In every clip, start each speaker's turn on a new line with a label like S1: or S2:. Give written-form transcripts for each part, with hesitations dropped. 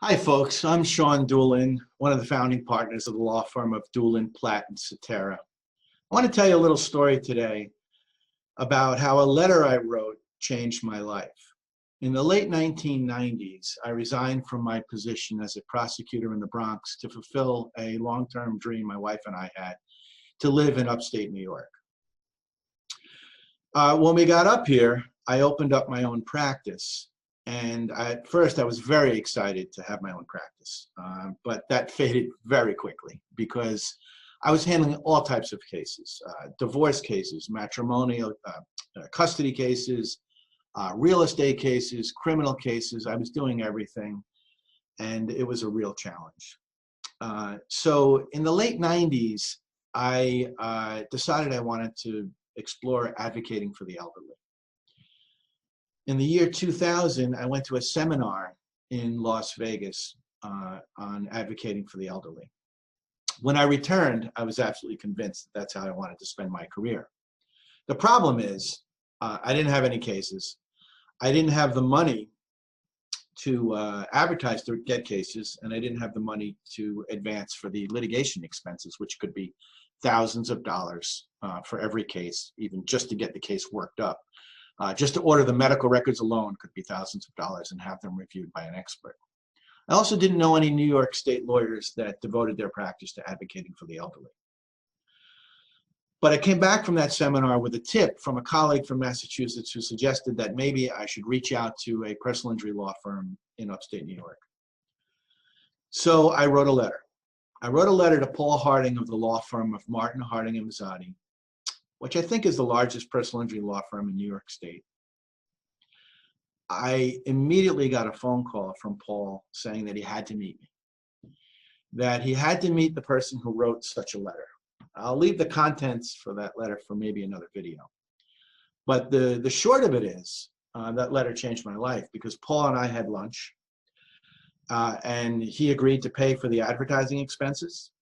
S1: Hi, folks. I'm Sean Doolan, one of the founding partners of the law firm of Doolan, Platt, and Cetera. I want to tell you a little story today about how a letter I wrote changed my life. In the late 1990s, I resigned from my position as a prosecutor in the Bronx to fulfill a long-term dream my wife and I had to live in upstate New York. When we got up here, I opened up my own practice. And at first, I was very excited to have my own practice, but that faded very quickly because I was handling all types of cases, divorce cases, matrimonial, custody cases, real estate cases, criminal cases. I was doing everything, and it was a real challenge. So in the late 90s, I decided I wanted to explore advocating for the elderly. In the year 2000, I went to a seminar in Las Vegas on advocating for the elderly. When I returned, I was absolutely convinced that that's how I wanted to spend my career. The problem is, I didn't have any cases. I didn't have the money to advertise to get cases, and I didn't have the money to advance for the litigation expenses, which could be thousands of dollars for every case, even just to get the case worked up. Just to order the medical records alone could be thousands of dollars and have them reviewed by an expert. I also didn't know any New York State lawyers that devoted their practice to advocating for the elderly. But I came back from that seminar with a tip from a colleague from Massachusetts who suggested that maybe I should reach out to a personal injury law firm in upstate New York. So I wrote a letter. I wrote a letter to Paul Harding of the law firm of Martin, Harding, and Mazzotti, which I think is the largest personal injury law firm in New York State. I immediately got a phone call from Paul saying that he had to meet me, that he had to meet the person who wrote such a letter. I'll leave the contents for that letter for maybe another video. But the short of it is, that letter changed my life because Paul and I had lunch, and he agreed to pay for the advertising expenses.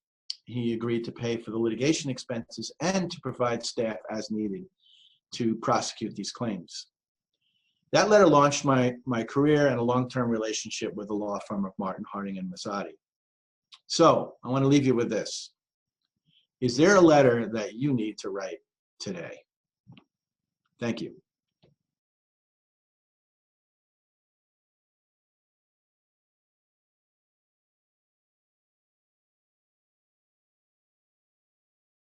S1: He agreed to pay for the litigation expenses and to provide staff as needed to prosecute these claims. That letter launched my career and a long-term relationship with the law firm of Martin, Harding, and Mazzotti. So I want to leave you with this. Is there a letter that you need to write today? Thank you.